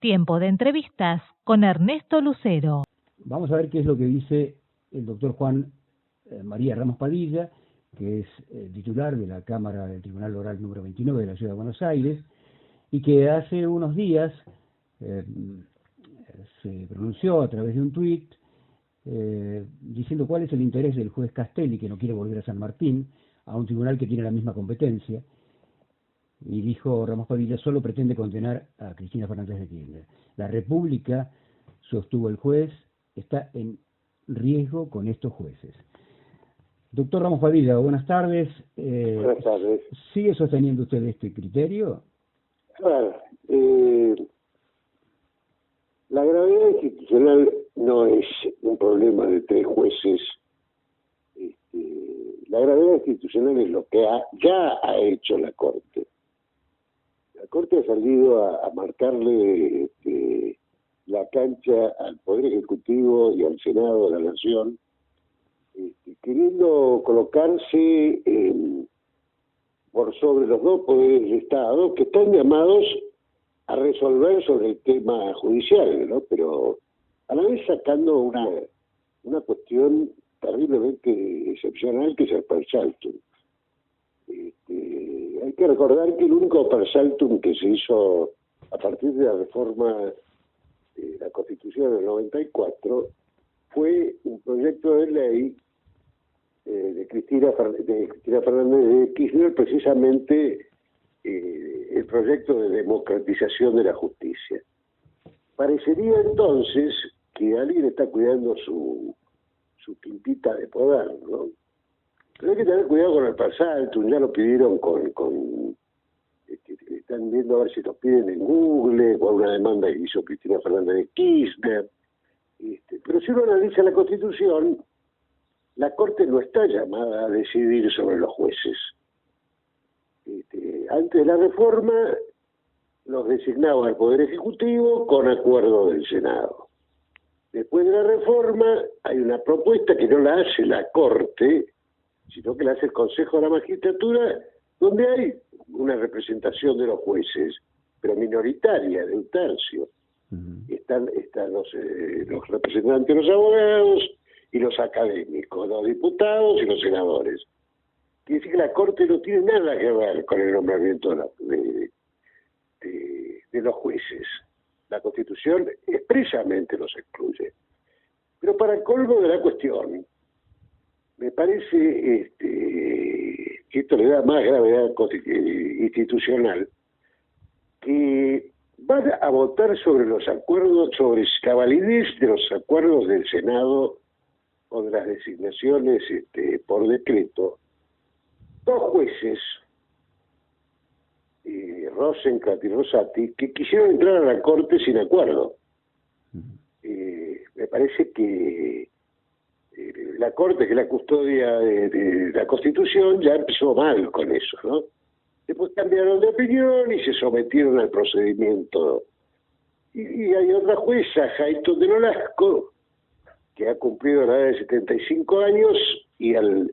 Tiempo de entrevistas con Ernesto Lucero. Vamos a ver qué es lo que dice el doctor Juan María Ramos Padilla, que es titular de la Cámara del Tribunal Oral número 29 de la Ciudad de Buenos Aires, y que hace unos días se pronunció a través de un tuit diciendo cuál es el interés del juez Castelli, que no quiere volver a San Martín, a un tribunal que tiene la misma competencia. Y dijo Ramos Padilla, solo pretende condenar a Cristina Fernández de Kirchner. La República, sostuvo el juez, está en riesgo con estos jueces. Doctor Ramos Padilla, buenas tardes. Buenas tardes. ¿Sigue sosteniendo usted este criterio? Claro, la gravedad institucional no es un problema de tres jueces. La gravedad institucional es lo que ya ha hecho la Corte. La Corte ha salido a marcarle la cancha al Poder Ejecutivo y al Senado de la Nación, queriendo colocarse por sobre los dos poderes del Estado que están llamados a resolver sobre el tema judicial, ¿no? Pero a la vez sacando una cuestión terriblemente excepcional, que es el per saltum. Hay que recordar que el único per saltum que se hizo a partir de la reforma de la Constitución del 94 fue un proyecto de ley de Cristina Fernández de Kirchner, precisamente el proyecto de democratización de la justicia. Parecería entonces que alguien está cuidando su quintita de poder, ¿no? Pero hay que tener cuidado con el per saltum. Ya lo pidieron están viendo a ver si lo piden en Google, con una demanda que hizo Cristina Fernández de Kirchner. Pero si uno analiza la Constitución, la Corte no está llamada a decidir sobre los jueces. Antes de la reforma, los designaba el Poder Ejecutivo con acuerdo del Senado. Después de la reforma, hay una propuesta que no la hace la Corte, sino que la hace el Consejo de la Magistratura, donde hay una representación de los jueces, pero minoritaria, de un tercio. Están los representantes de los abogados y los académicos, los diputados y los senadores. Quiere decir que la Corte no tiene nada que ver con el nombramiento de los jueces. La Constitución expresamente los excluye. Pero para el colmo de la cuestión, me parece que esto le da más gravedad institucional, que van a votar sobre los acuerdos, sobre la validez de los acuerdos del Senado o de las designaciones por decreto, dos jueces, Rosenkranz y Rosati, que quisieron entrar a la Corte sin acuerdo. Me parece que la Corte, que es la custodia de la Constitución, ya empezó mal con eso, ¿no? Después cambiaron de opinión y se sometieron al procedimiento. Y hay otra jueza, Hayton de Nolasco, que ha cumplido la edad de 75 años, y el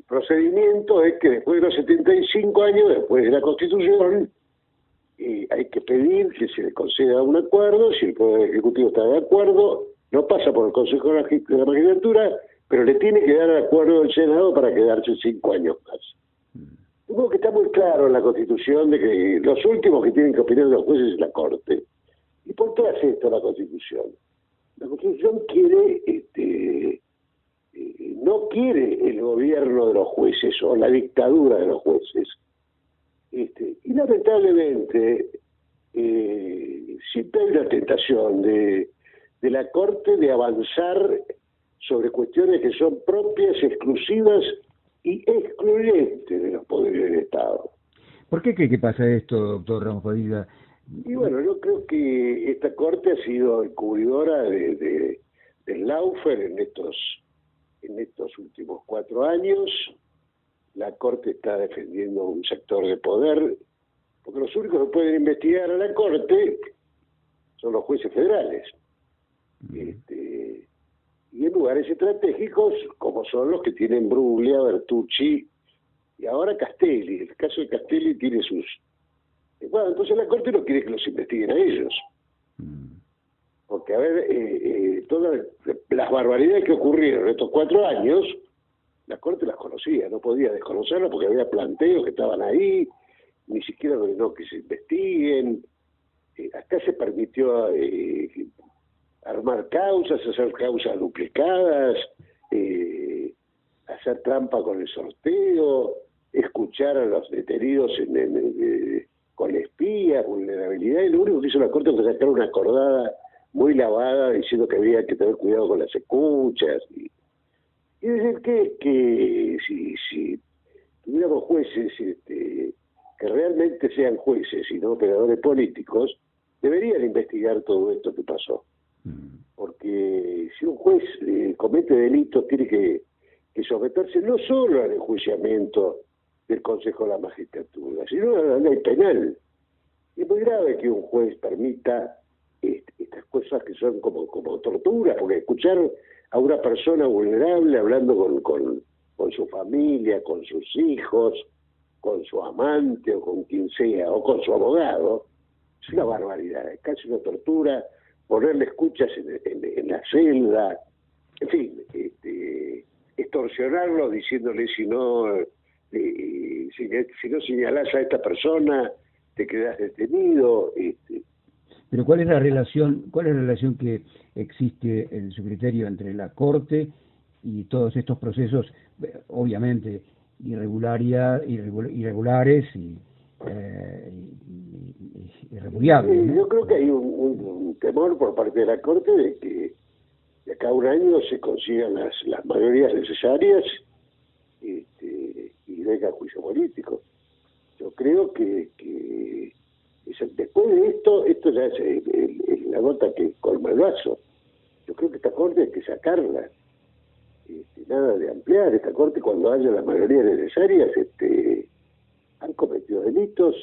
procedimiento es que después de los 75 años, después de la Constitución, hay que pedir que se le conceda un acuerdo. Si el Poder Ejecutivo está de acuerdo, no pasa por el Consejo de la Magistratura, pero le tiene que dar acuerdo del Senado para quedarse 5 años más. Supongo que está muy claro en la Constitución de que los últimos que tienen que opinar de los jueces es la Corte. ¿Y por qué hace esto la Constitución? La Constitución no quiere el gobierno de los jueces o la dictadura de los jueces. Y lamentablemente siempre hay una tentación de la Corte de avanzar sobre cuestiones que son propias, exclusivas y excluyentes de los poderes del Estado. ¿Por qué cree que pasa esto, doctor Ramos Padilla? Y bueno, yo creo que esta Corte ha sido encubridora del lawfare en estos últimos 4 años. La Corte está defendiendo un sector de poder, porque los únicos que pueden investigar a la Corte son los jueces federales. Y en lugares estratégicos, como son los que tienen Bruglia, Bertucci y ahora Castelli. El caso de Castelli tiene Bueno, entonces la Corte no quiere que los investiguen a ellos. Porque, a ver, todas las barbaridades que ocurrieron en estos 4 años, la Corte las conocía, no podía desconocerlas porque había planteos que estaban ahí, ni siquiera ordenó que se investiguen. Acá se permitió armar causas, hacer causas duplicadas, hacer trampa con el sorteo, escuchar a los detenidos con espías, vulnerabilidad, y lo único que hizo la Corte fue sacar una acordada muy lavada diciendo que había que tener cuidado con las escuchas. Y decir que si tuviéramos jueces que realmente sean jueces y no operadores políticos, deberían investigar todo esto que pasó. Porque si un juez comete delitos, tiene que someterse no solo al enjuiciamiento del Consejo de la Magistratura, sino a la ley penal. Y es muy grave que un juez permita estas cosas que son como tortura, porque escuchar a una persona vulnerable hablando con su familia, con sus hijos, con su amante o con quien sea, o con su abogado, es una barbaridad, es casi una tortura, ponerle escuchas en la celda, en fin, extorsionarlo diciéndole si no señalás a esta persona te quedás detenido. Pero ¿cuál es la relación que existe en su criterio entre la Corte y todos estos procesos, obviamente irregulares y irrepudiables, ¿no? Yo creo que hay un temor por parte de la Corte de que de acá a un año se consigan las mayorías necesarias y venga juicio político. Yo creo que después de esto ya es la gota que colma el vaso. Yo creo que esta Corte hay que sacarla. Nada de ampliar. Esta Corte, cuando haya las mayorías necesarias, han cometido delitos,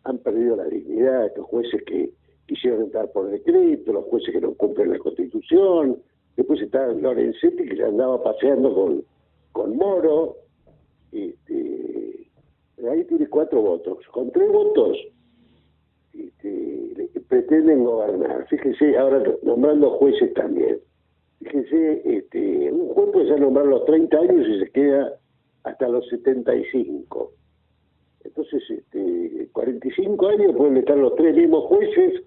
han perdido la dignidad, estos jueces que quisieron entrar por decreto, los jueces que no cumplen la Constitución. Después está Lorenzetti, que ya andaba paseando con Moro. Ahí tiene 4 votos. Con 3 votos pretenden gobernar. Fíjese, ahora nombrando jueces también. Fíjese, un juez puede ya nombrar los 30 años y se queda hasta los 75. Entonces, 45 años pueden estar los 3 mismos jueces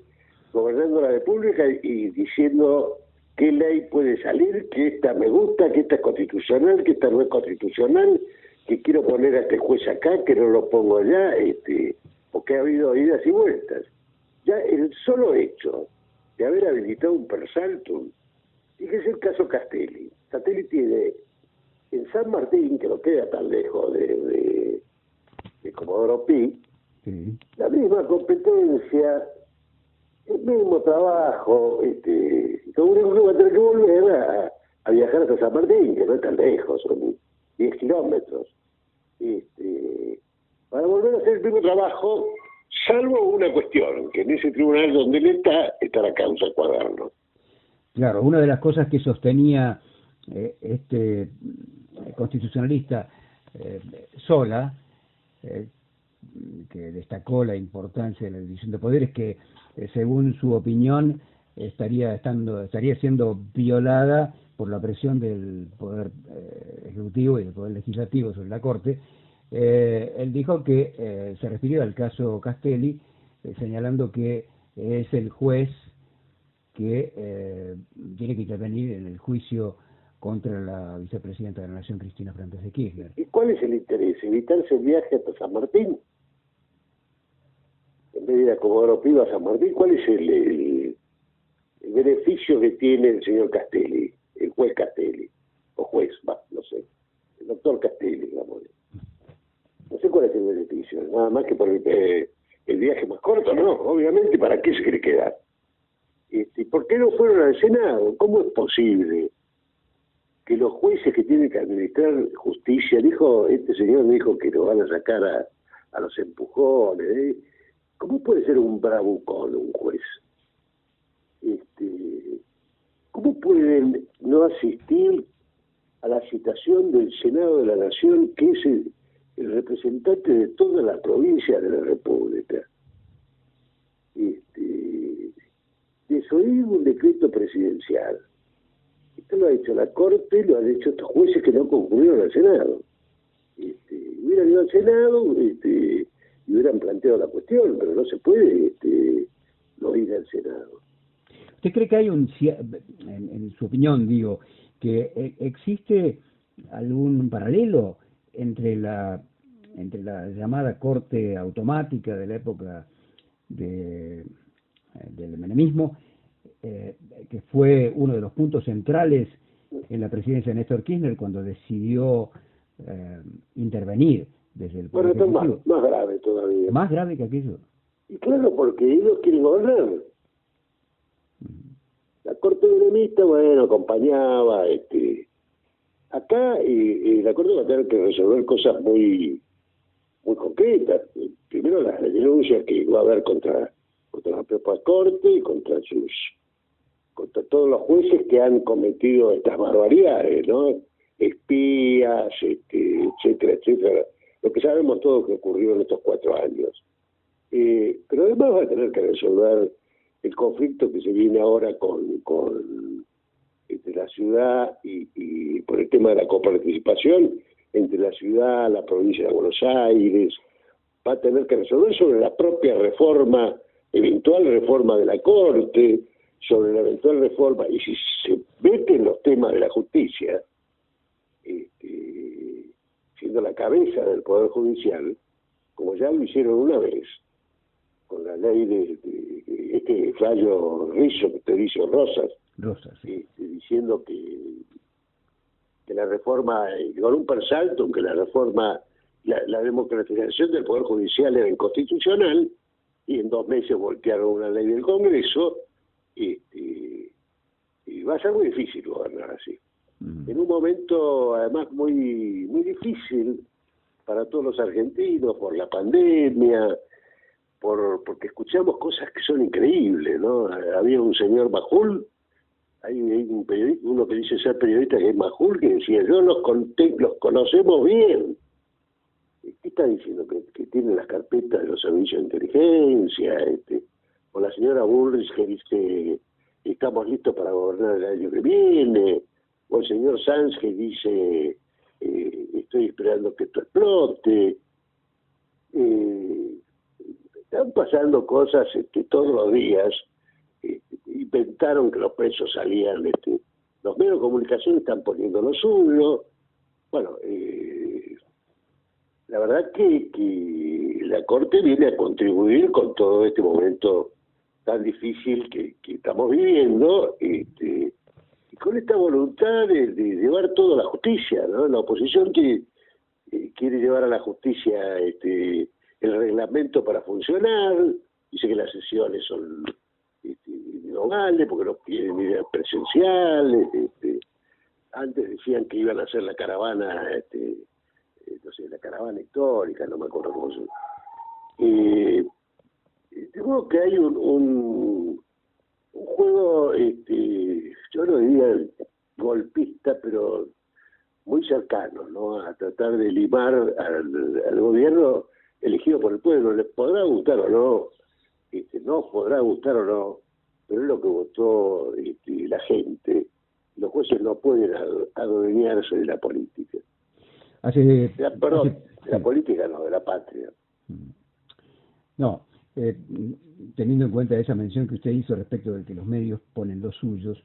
gobernando la República y diciendo qué ley puede salir, que esta me gusta, que esta es constitucional, que esta no es constitucional, que quiero poner a este juez acá, que no lo pongo allá, porque ha habido idas y vueltas. Ya el solo hecho de haber habilitado un persaltum, fíjese el caso Castelli. Castelli tiene en San Martín, que no queda tan lejos de Comodoro Pi, la misma competencia, el mismo trabajo, lo único que va a tener que volver a viajar hasta San Martín, que no es tan lejos, son 10 kilómetros. Para volver a hacer el mismo trabajo, salvo una cuestión, que en ese tribunal donde él está la causa Cuaderno. Claro, una de las cosas que sostenía este constitucionalista Sola, que destacó la importancia de la división de poderes, que según su opinión estaría siendo violada por la presión del poder ejecutivo y del poder legislativo sobre la Corte. Él dijo que se refirió al caso Castelli, señalando que es el juez que tiene que intervenir en el juicio contra la vicepresidenta de la Nación, Cristina Fernández de Kirchner. ¿Y cuál es el interés? ¿Evitarse el viaje hasta San Martín? En vez de ir a Comodoro Pi a San Martín, ¿cuál es el beneficio que tiene el señor Castelli, el juez Castelli? O juez, no sé, el doctor Castelli, digamos. No sé cuál es el beneficio, nada más que por el viaje más corto, ¿no? Obviamente, ¿para qué se quiere quedar? ¿Por qué no fueron al Senado? ¿Cómo es posible que los jueces que tienen que administrar justicia, este señor dijo que lo van a sacar a los empujones, ¿cómo puede ser un bravucón un juez? ¿Cómo pueden no asistir a la citación del Senado de la Nación, que es el representante de toda la provincia de la República? desoír un decreto presidencial. Esto lo ha hecho la Corte, lo han hecho estos jueces que no concurrieron al Senado. Hubieran ido al Senado y hubieran planteado la cuestión, pero no se puede no ir al Senado. ¿Usted cree que hay en su opinión, digo, que existe algún paralelo entre la llamada Corte Automática de la época del menemismo, que fue uno de los puntos centrales en la presidencia de Néstor Kirchner cuando decidió intervenir desde el Poder Bueno, esto Ejecutivo? es más grave todavía. ¿Más grave que aquello? Y claro, porque ellos quieren gobernar. La Corte menemista, bueno, acompañaba. Acá la Corte va a tener que resolver cosas muy concretas. Primero, las denuncias que va a haber contra la propia Corte y contra todos los jueces que han cometido estas barbaridades, ¿no? Espías, etcétera, etcétera. Lo que sabemos todo que ocurrió en estos 4 años. Pero además va a tener que resolver el conflicto que se viene ahora entre la ciudad y por el tema de la coparticipación entre la ciudad, la provincia de Buenos Aires. Va a tener que resolver sobre la propia reforma, eventual reforma de la Corte, sobre la eventual reforma, y si se mete en los temas de la justicia, siendo la cabeza del Poder Judicial, como ya lo hicieron una vez, con la ley de fallo Rizzo, que te dice Rosas, sí. Diciendo que la reforma, con un persalto, aunque la reforma, la democratización del Poder Judicial era inconstitucional, y en 2 meses voltearon una ley del Congreso, y va a ser muy difícil gobernar así. En un momento, además, muy difícil para todos los argentinos, por la pandemia, porque escuchamos cosas que son increíbles, ¿no? Había un señor Majul, hay un periodista, uno que dice ser periodista, que es Majul, que decía, yo los conocemos bien. ¿Qué está diciendo? Que tiene las carpetas de los servicios de inteligencia, o la señora Bullrich que dice estamos listos para gobernar el año que viene, o el señor Sanz que dice estoy esperando que esto explote. Están pasando cosas todos los días. Inventaron que los presos salían, los medios de comunicación están poniendo lo suyo. Bueno, la verdad que la Corte viene a contribuir con todo este momento tan difícil que estamos viviendo, y con esta voluntad de llevar todo a la justicia, ¿no? La oposición que quiere llevar a la justicia el reglamento para funcionar, dice que las sesiones son ilegales porque no quieren ir presencial, antes decían que iban a hacer la caravana, no sé, la caravana histórica, no me acuerdo cómo se llama. Creo que hay un juego, yo no diría golpista, pero muy cercano, ¿no? A tratar de limar al gobierno elegido por el pueblo. Les podrá gustar o no, no podrá gustar o no, pero es lo que votó la gente. Los jueces no pueden adueñarse de la política. De la política no, de la patria. No, teniendo en cuenta esa mención que usted hizo respecto de que los medios ponen los suyos,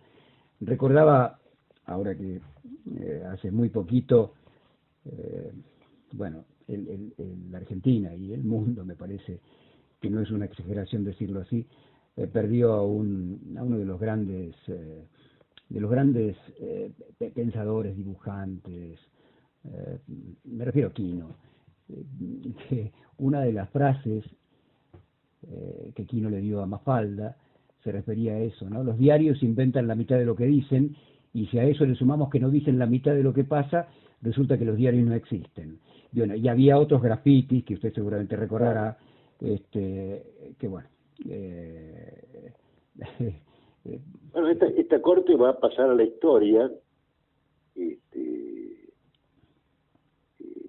recordaba, ahora que hace muy poquito, bueno, la Argentina y el mundo, me parece que no es una exageración decirlo así, perdió a uno de los grandes pensadores, dibujantes, me refiero a Quino, que una de las frases que Quino le dio a Mafalda se refería a eso, ¿no? Los diarios inventan la mitad de lo que dicen, y si a eso le sumamos que no dicen la mitad de lo que pasa, resulta que los diarios no existen. Bueno, y había otros grafitis que usted seguramente recordará, que bueno... Bueno, esta corte va a pasar a la historia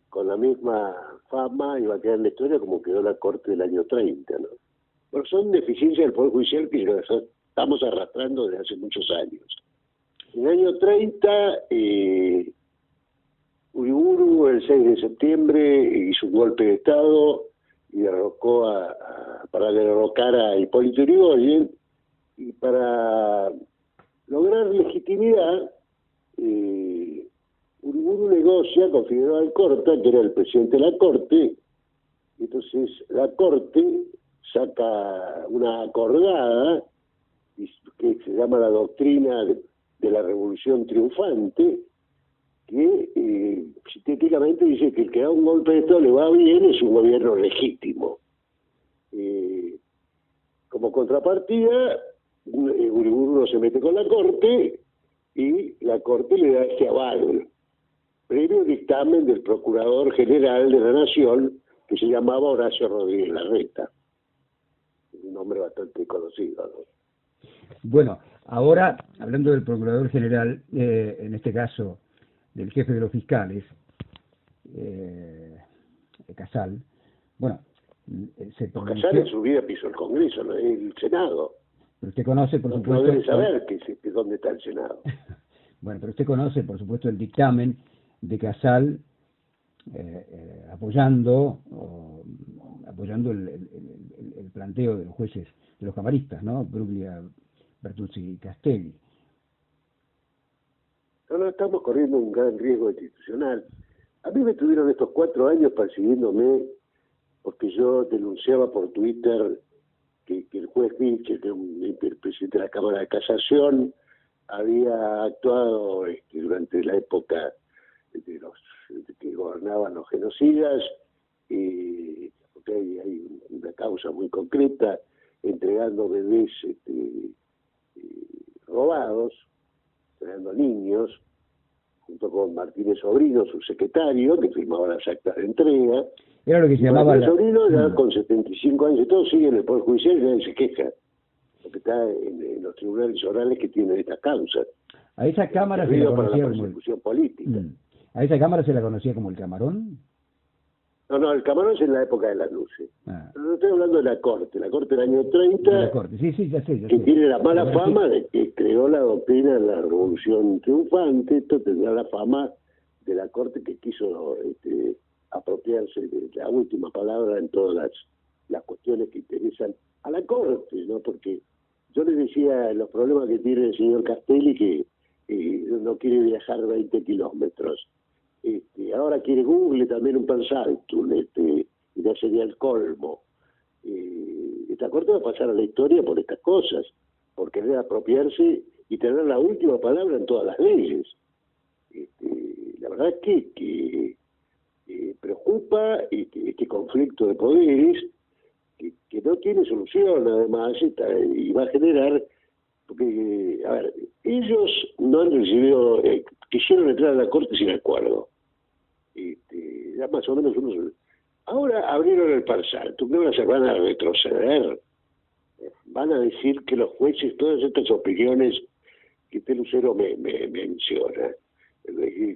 con la misma fama, y va a quedar en la historia como quedó la corte del año 30, ¿no? Pero son deficiencias del Poder Judicial que nos estamos arrastrando desde hace muchos años. En el año 30, Uriburu, el 6 de septiembre, hizo un golpe de Estado y derrocó para derrocar a Hipólito Yrigoyen, y para lograr legitimidad, Uriburu negocia con Figueroa Alcorta, que era el presidente de la Corte. Entonces la Corte saca una acordada que se llama la doctrina de la Revolución Triunfante, que sintéticamente dice que el que da un golpe de Estado le va bien, es un gobierno legítimo. Como contrapartida, Uriburu no se mete con la Corte y la Corte le da este aval, previo dictamen del Procurador General de la Nación, que se llamaba Horacio Rodríguez Larreta. Un nombre bastante conocido, ¿no? Bueno, ahora, hablando del Procurador General, en este caso del jefe de los fiscales, Casal, bueno, se pronunció... Casal en su vida pisó el Congreso, ¿no? El Senado. Pero usted conoce, por supuesto... No debe saber que dónde está el Senado. Bueno, pero usted conoce, por supuesto, el dictamen de Casal apoyando el planteo de los jueces, de los camaristas, ¿no? Bruglia, Bertuzzi y Castelli. No, estamos corriendo un gran riesgo institucional. A mí me tuvieron estos 4 años persiguiéndome porque yo denunciaba por Twitter que el juez Mitchell, que el presidente de la Cámara de Casación, había actuado durante la época de los que gobernaban los genocidas, porque hay una causa muy concreta, entregando bebés robados, entregando niños, junto con Martínez Sobrino, su secretario, que firmaba las actas de entrega. Era lo que se llamaba... Martínez Sobrino, ya con 75 años y todo, sigue en el Poder Judicial y nadie se queja, porque está en los tribunales orales que tienen esta causa. A esa Cámara se la conocía como persecución política. ¿A esa Cámara se la conocía como el Camarón? No, el Camarón es en la época de las luces. Pero no estoy hablando de la Corte del año 30, de la Corte. Sí, ya sé. Tiene la mala fama de que creó la doctrina de la Revolución Triunfante. Esto tendrá la fama de la Corte que quiso apropiarse de la última palabra en todas las cuestiones que interesan a la Corte, ¿no? Porque yo les decía los problemas que tiene el señor Castelli, que no quiere viajar 20 kilómetros. Ahora quiere Google también un Pensaltum, y ya sería el colmo. Esta Corte va a pasar a la historia por estas cosas, por querer apropiarse y tener la última palabra en todas las leyes. La verdad es que preocupa este conflicto de poderes que no tiene solución, además, y va a generar, porque, a ver, ellos no han recibido, quisieron entrar a la Corte sin acuerdo. Ya más o menos ahora abrieron el Parsal. ¿Tú qué van a hacer? ¿Van a retroceder? Van a decir que los jueces, todas estas opiniones que este Lucero me menciona,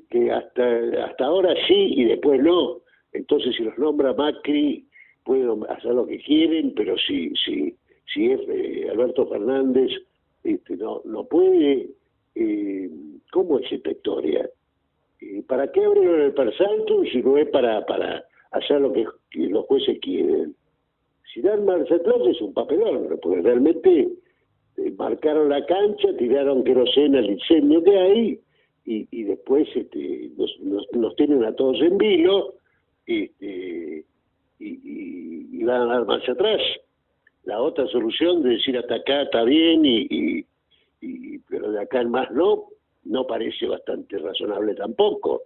que hasta ahora sí y después no. Entonces, si los nombra Macri, pueden hacer lo que quieren, pero si es Alberto Fernández, no puede. ¿Cómo es esta historia? ¿Para qué abrieron el Persaltum si no es para hacer lo que los jueces quieren? Si dan marcha atrás es un papelón, porque realmente marcaron la cancha, tiraron querosena al incendio que hay y después nos tienen a todos en vilo y van a dar marcha atrás. La otra solución de decir hasta acá está bien pero de acá en más no parece bastante razonable tampoco.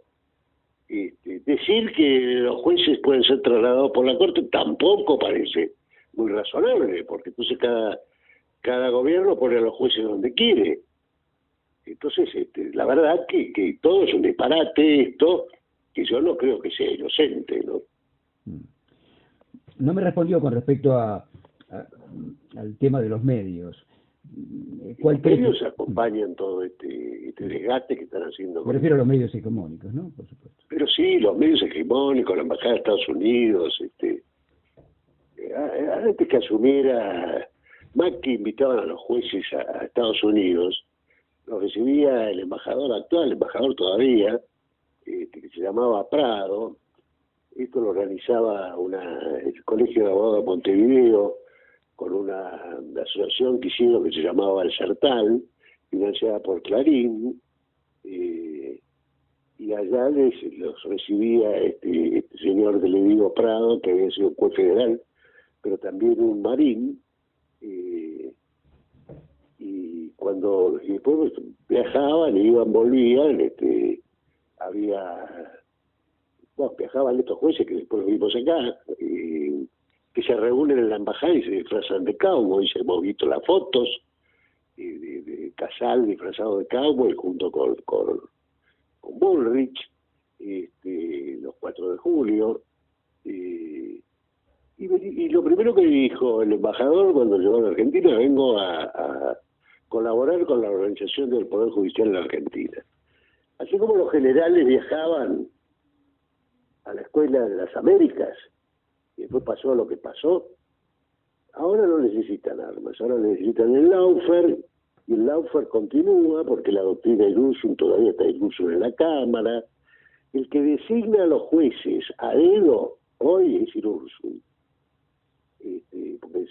Decir que los jueces pueden ser trasladados por la Corte tampoco parece muy razonable, porque entonces cada gobierno pone a los jueces donde quiere. Entonces, la verdad que todo es un disparate esto, que yo no creo que sea inocente, ¿no? No me respondió con respecto al tema de los medios. Los medios acompañan todo este desgaste que están haciendo. Me refiero a los medios hegemónicos, ¿no? Por supuesto. Pero sí, los medios hegemónicos, la Embajada de Estados Unidos, antes que asumiera Macri, invitaban a los jueces a Estados Unidos, los recibía el embajador actual, el embajador todavía, que se llamaba Prado. Esto lo organizaba el Colegio de Abogados de Montevideo con una asociación que hicieron que se llamaba El Sertal, financiada por Clarín, y allá los recibía este señor que le digo Prado, que había sido juez federal, pero también un marín, y después viajaban, iban, volvían, viajaban estos jueces que después los vimos acá, que se reúnen en la embajada y se disfrazan de cowboy, y hemos visto las fotos de Casal disfrazado de cowboy junto con Bullrich, los 4 de julio, y lo primero que dijo el embajador cuando llegó a la Argentina: vengo a colaborar con la organización del Poder Judicial en la Argentina. Así como los generales viajaban a la Escuela de las Américas, y después pasó lo que pasó, ahora no necesitan armas, ahora necesitan el Lawfare, y el Lawfare continúa porque la doctrina Irursum todavía está Irursum en la Cámara. El que designa a los jueces a dedo hoy es Irursum. Porque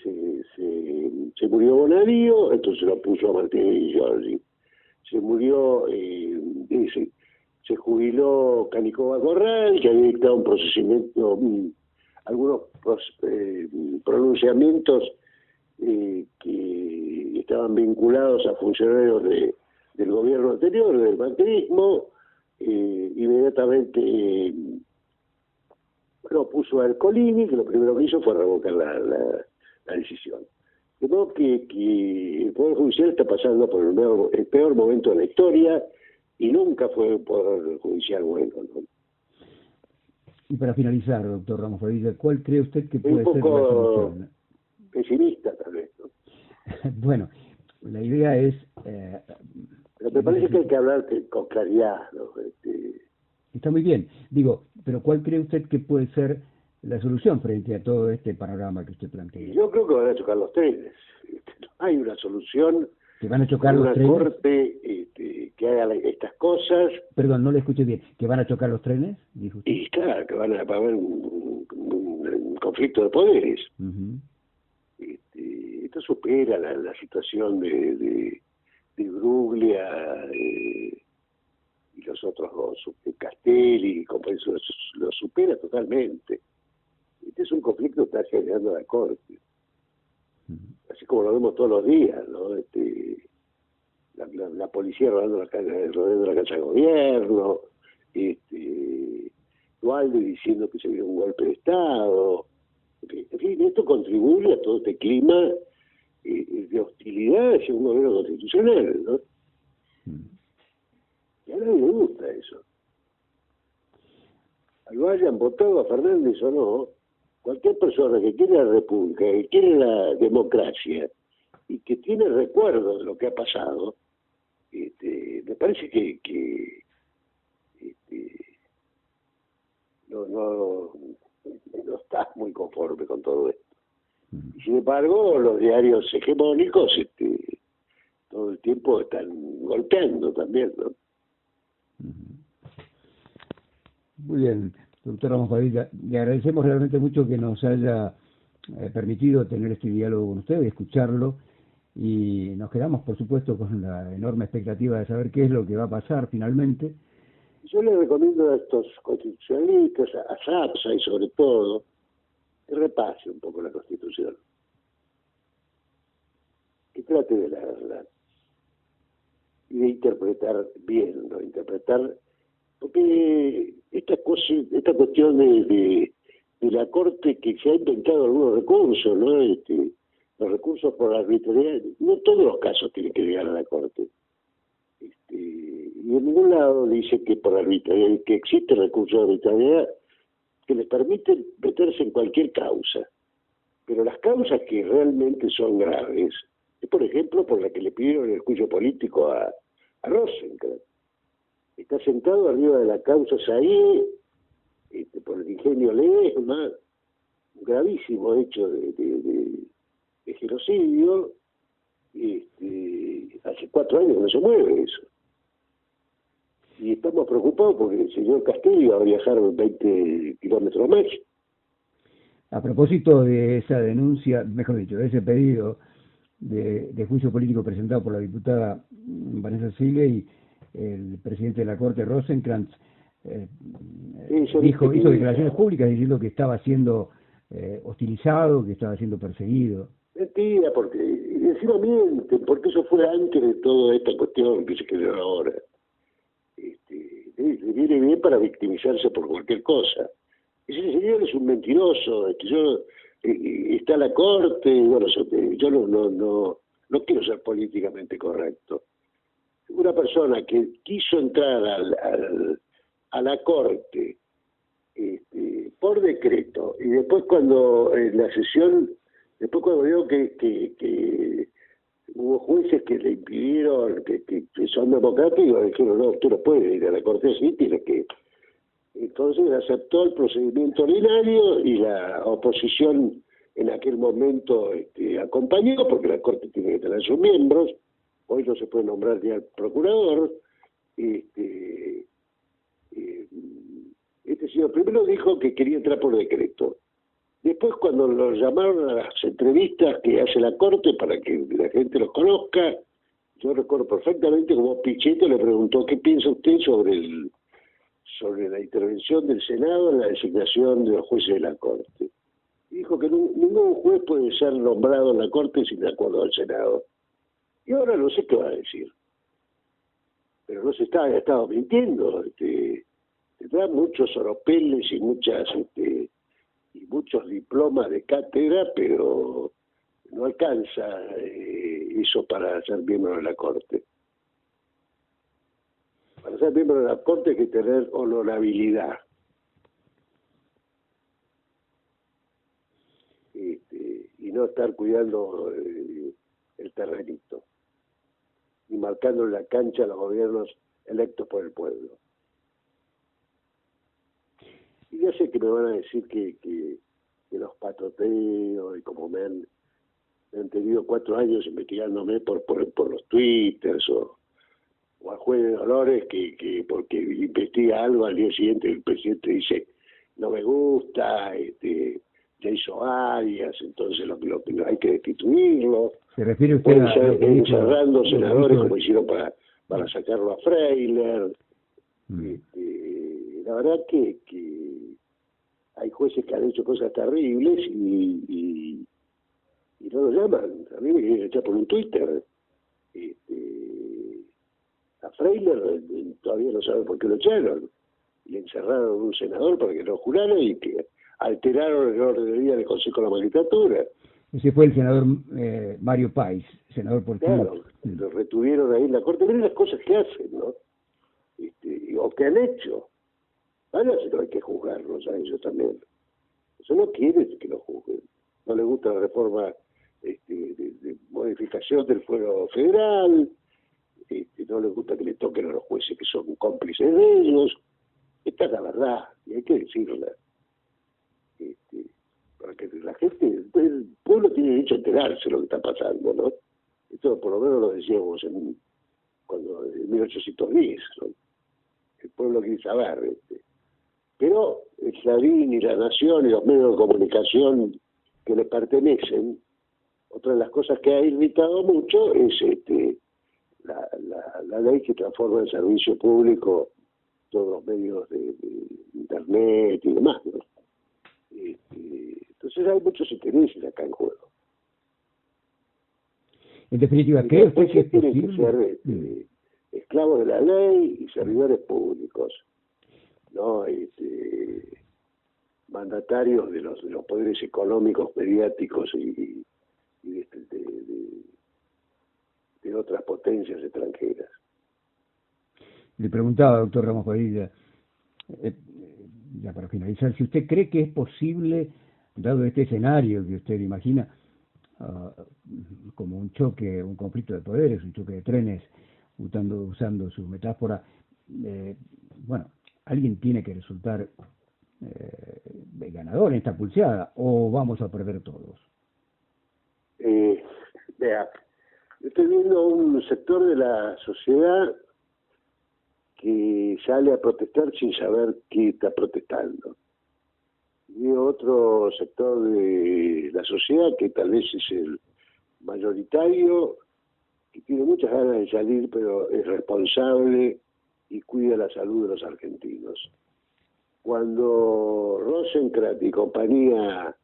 se murió Bonadío, entonces lo puso a Martínez y Giorgi. Se murió, se jubiló Canicova Corral, que había dictado un procedimiento, algunos pronunciamientos que estaban vinculados a funcionarios del gobierno anterior, del macrismo. Inmediatamente lo puso a Ercolini, que lo primero que hizo fue revocar la decisión. De modo que el Poder Judicial está pasando por el peor momento de la historia, y nunca fue un Poder Judicial bueno, ¿no? Y para finalizar, doctor Ramos Padilla, ¿cuál cree usted que puede ser la poco solución? pesimista, tal vez, ¿no? Bueno, la idea es... Pero me parece que hay que hablar con claridad, ¿no? Está muy bien. Digo, pero ¿cuál cree usted que puede ser la solución frente a todo este panorama que usted plantea? Yo creo que van a chocar los trenes. No hay una solución. ¿Que van a chocar los trenes? Una corte que haga estas cosas. Perdón, no le escuché bien. ¿Que van a chocar los trenes? Dijo usted. Y claro, que va a haber un conflicto de poderes. Uh-huh. Esto supera la situación de Bruglia y los otros dos, Castelli y compañeros, lo supera totalmente. Este es un conflicto que está generando la Corte, así como lo vemos todos los días, ¿no? La policía rodeando la casa de gobierno, Dualde diciendo que se vio un golpe de Estado. En fin, esto contribuye a todo este clima de hostilidad hacia un gobierno constitucional, ¿no? Y a nadie le gusta eso. Lo hayan votado a Fernández o no, cualquier persona que quiere la república, que quiere la democracia y que tiene recuerdo de lo que ha pasado, me parece que no está muy conforme con todo esto. Y sin embargo, los diarios hegemónicos todo el tiempo están golpeando también, ¿no? Muy bien, doctor Ramos Padilla, le agradecemos realmente mucho que nos haya permitido tener este diálogo con usted, escucharlo, y nos quedamos, por supuesto, con la enorme expectativa de saber qué es lo que va a pasar finalmente. Yo les recomiendo a estos constitucionalistas, a Sapsa y sobre todo, que repase un poco la Constitución, que trate de leerla y de interpretar bien, ¿no? Porque esta cuestión de la Corte, que se ha inventado algunos recursos, ¿no? Los recursos por arbitrariedad, no todos los casos tienen que llegar a la Corte. Y en ningún lado dice que por arbitrariedad, que existe recurso de arbitrariedad que les permiten meterse en cualquier causa. Pero las causas que realmente son graves es, por ejemplo, por la que le pidieron el juicio político a Rosenkrantz. Está sentado arriba de la causa Saí, por el ingenio Ledesma, un gravísimo hecho de genocidio. Hace 4 años que no se mueve eso. Y estamos preocupados porque el señor Castelli va a viajar 20 kilómetros más. A propósito de esa denuncia, mejor dicho, de ese pedido de juicio político presentado por la diputada Vanessa Sile y el presidente de la Corte, Rosenkrantz, hizo declaraciones públicas diciendo que estaba siendo hostilizado, que estaba siendo perseguido. Mentira, porque encima mienten, porque eso fue antes de toda esta cuestión que se creó ahora. Le viene bien para victimizarse por cualquier cosa. Ese señor es un mentiroso. Está la Corte, bueno, yo no quiero ser políticamente correcto. Una persona que quiso entrar a la Corte por decreto, y después cuando en la sesión, después cuando vio que hubo jueces que le impidieron, que son democráticos, dijeron, no, usted no puede ir a la Corte así, tiene que... Entonces aceptó el procedimiento ordinario y la oposición en aquel momento acompañó, porque la Corte tiene que tener sus miembros, hoy no se puede nombrar ni al procurador. Este señor primero dijo que quería entrar por decreto. Después, cuando lo llamaron a las entrevistas que hace la Corte para que la gente los conozca, yo recuerdo perfectamente como Pichetto le preguntó qué piensa usted sobre la intervención del Senado en la designación de los jueces de la Corte. Y dijo que ningún juez puede ser nombrado en la Corte sin acuerdo del Senado. Y ahora no sé qué va a decir. Pero no se ha estado mintiendo. Tendrá muchos oropeles y muchos diplomas de cátedra, pero no alcanza eso para ser miembro de la Corte. Para ser miembro de la Corte hay que tener honorabilidad. Y no estar cuidando el terrenito, y marcando la cancha a los gobiernos electos por el pueblo. Y ya sé que me van a decir que los patoteo, y como me han tenido 4 años investigándome por los twitters o al juez de Dolores, que porque investiga algo al día siguiente el presidente dice no me gusta, ya hizo Arias, entonces lo hay que destituirlo. ¿Se refiere usted encerrando senadores como hicieron para sacarlo a Freiler? La verdad que hay jueces que han hecho cosas terribles y no lo llaman. A mí me quieren echar por un Twitter. A Freiler todavía no saben por qué lo echaron. Y encerraron a un senador para que lo jurara y que alteraron el orden del día del Consejo de la Magistratura. Ese fue el senador Mario País, senador por Claro, lo retuvieron ahí en la Corte. Miren las cosas que hacen, ¿no? O que han hecho. Ahora sí hay que juzgarlos a ellos también. Eso no quiere que lo juzguen. No les gusta la reforma de modificación del fuero federal, no les gusta que le toquen a los jueces que son cómplices de ellos. Esta es la verdad, y hay que decirla. Para que la gente, el pueblo tiene derecho a enterarse de lo que está pasando, ¿no? Esto por lo menos lo decíamos en 1810, ¿no? El pueblo quiere saber, Pero el Clarín y la Nación y los medios de comunicación que le pertenecen, otra de las cosas que ha irritado mucho es la ley que transforma en servicio público todos los medios de internet y demás, ¿no? Entonces hay muchos intereses acá en juego. En definitiva, ¿cree usted que es tienen posible? que ser esclavos de la ley y servidores públicos, no mandatarios de los poderes económicos, mediáticos y de otras potencias extranjeras. Le preguntaba, doctor Ramos Padilla, ya para finalizar, si usted cree que es posible, dado este escenario que usted imagina, como un choque, un conflicto de poderes, un choque de trenes, usando su metáfora, bueno, alguien tiene que resultar ganador en esta pulseada, o vamos a perder todos? Vea, estoy viendo un sector de la sociedad que sale a protestar sin saber qué está protestando. Y otro sector de la sociedad que tal vez es el mayoritario, que tiene muchas ganas de salir, pero es responsable y cuida la salud de los argentinos. Cuando Rosenkrantz y compañía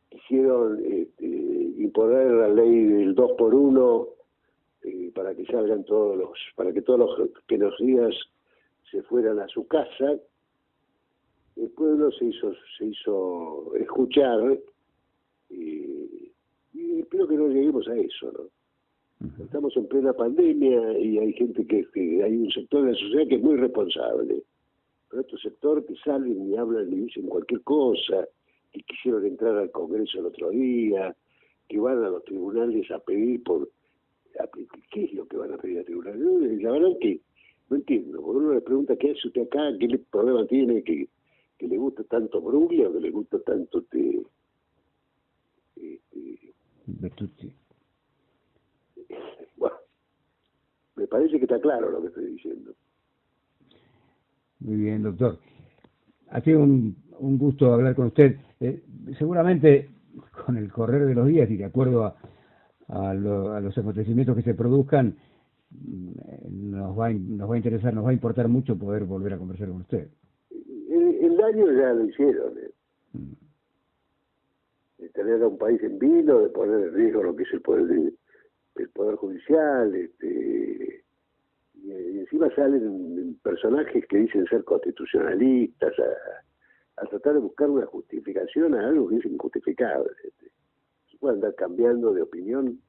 quisieron imponer la ley del 2x1 para que salgan para que todos los días se fueran a su casa, el pueblo se hizo escuchar, y espero que no lleguemos a eso, ¿no? Estamos en plena pandemia y hay gente que hay un sector de la sociedad que es muy responsable, pero otro sector que salen y hablan y dicen cualquier cosa, que quisieron entrar al Congreso el otro día, que van a los tribunales a pedir ¿qué es lo que van a pedir a tribunales? La verdad que no entiendo. Cuando uno le pregunta qué hace usted acá, qué problema tiene, que le gusta tanto Bruglia o que le gusta tanto Bertuzzi. Bueno, me parece que está claro lo que estoy diciendo. Muy bien, doctor. Ha sido un gusto hablar con usted. Seguramente con el correr de los días y de acuerdo a los acontecimientos que se produzcan, nos va a interesar, nos va a importar mucho poder volver a conversar con usted. El daño ya lo hicieron. De tener a un país en vilo, de poner en riesgo lo que es el poder judicial, y encima salen personajes que dicen ser constitucionalistas a tratar de buscar una justificación a algo que es injustificable. Se puede andar cambiando de opinión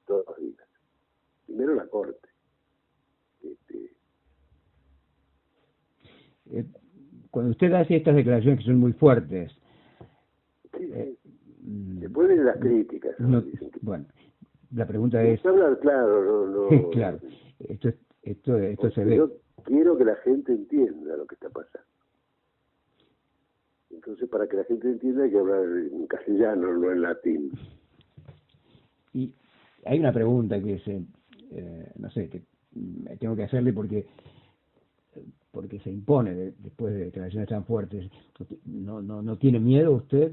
todos los días. Primero la Corte. Cuando usted hace estas declaraciones que son muy fuertes, después de las críticas. Bueno, la pregunta es... Hablar claro, no. Claro, esto se ve. Yo quiero que la gente entienda lo que está pasando. Entonces, para que la gente entienda hay que hablar en castellano, no en latín. Y hay una pregunta que es, no sé, que tengo que hacerle porque se impone después de declaraciones tan fuertes. ¿No tiene miedo usted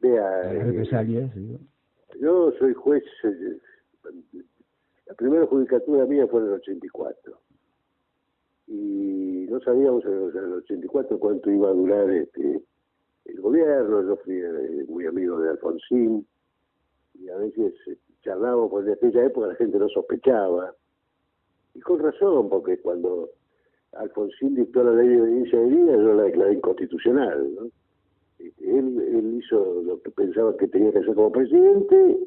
Vea, a las represalias? Digo? Yo soy juez. La primera judicatura mía fue en el 84. Y no sabíamos en el 84 cuánto iba a durar el gobierno. Yo fui muy amigo de Alfonsín y a veces charlábamos, porque en aquella época la gente no sospechaba, y con razón, porque cuando Alfonsín dictó la ley de obediencia de vida, yo la declaré inconstitucional, ¿no? Él hizo lo que pensaba que tenía que hacer como presidente,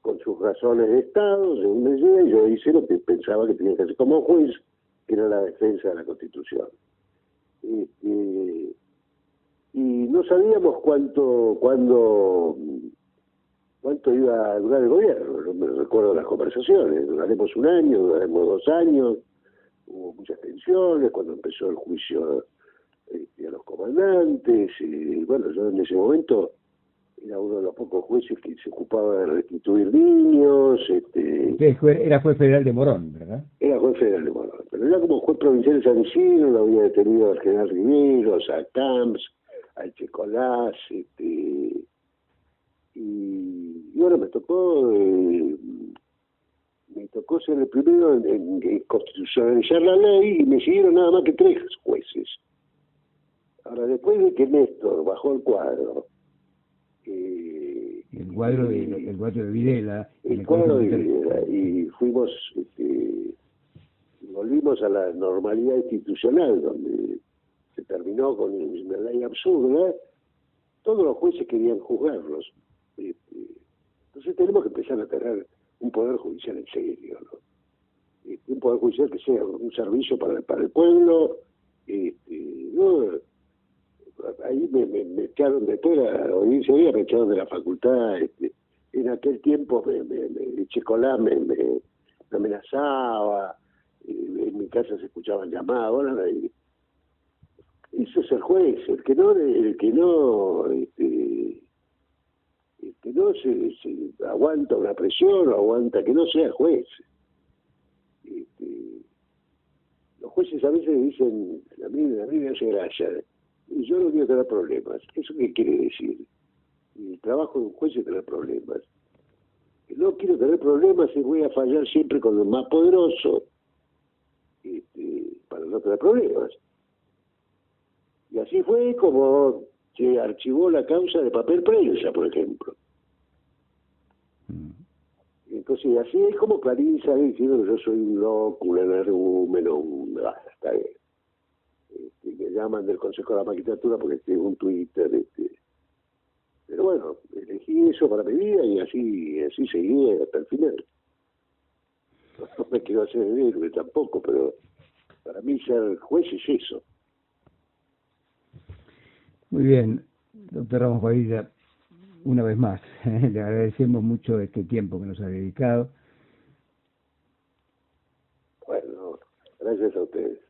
con sus razones de Estado, según decía, y yo hice lo que pensaba que tenía que hacer como juez, que era la defensa de la Constitución. Y no sabíamos cuánto iba a durar el gobierno. Yo me recuerdo las conversaciones, duraremos un año, duraremos 2 años, hubo muchas tensiones cuando empezó el juicio a los comandantes, y bueno, yo en ese momento era uno de los pocos jueces que se ocupaba de restituir niños. Era juez federal de Morón, ¿verdad? Era juez federal de Morón, pero era como juez provincial de San Isidro, lo había detenido al general Riveros, a Camps, al Checolás, y bueno, me tocó ser el primero en constitucionalizar la ley, y me siguieron nada más que 3 jueces. Ahora, después de que Néstor bajó el cuadro, el cuadro de Videla, y fuimos, volvimos a la normalidad institucional, donde se terminó con una ley absurda, todos los jueces querían juzgarlos. Entonces tenemos que empezar a tener un poder judicial en serio, ¿no? Un poder judicial que sea un servicio para el pueblo. ¿No? Ahí me echaron, después de la audiencia de día me echaron de la facultad. En aquel tiempo Checolás me amenazaba, en mi casa se escuchaban llamadas, ahora, eso es el juez, el que no se aguanta una presión o aguanta, que no sea juez. Los jueces a veces dicen, a mí me hace gracia, y yo no quiero tener problemas. ¿Eso qué quiere decir? El trabajo de un juez es tener problemas. No quiero tener problemas y voy a fallar siempre con el más poderoso para no tener problemas. Y así fue como se archivó la causa de Papel Prensa, por ejemplo. Entonces, así es como Clarín sale diciendo que yo soy un loco, un energúmeno, está bien. Me llaman del Consejo de la Magistratura porque tengo un Twitter. Pero bueno, elegí eso para mi vida y así seguí hasta el final. No me quiero hacer el héroe tampoco, pero para mí ser juez es eso. Muy bien, doctor Ramos Padilla, una vez más, le agradecemos mucho este tiempo que nos ha dedicado. Bueno, gracias a ustedes.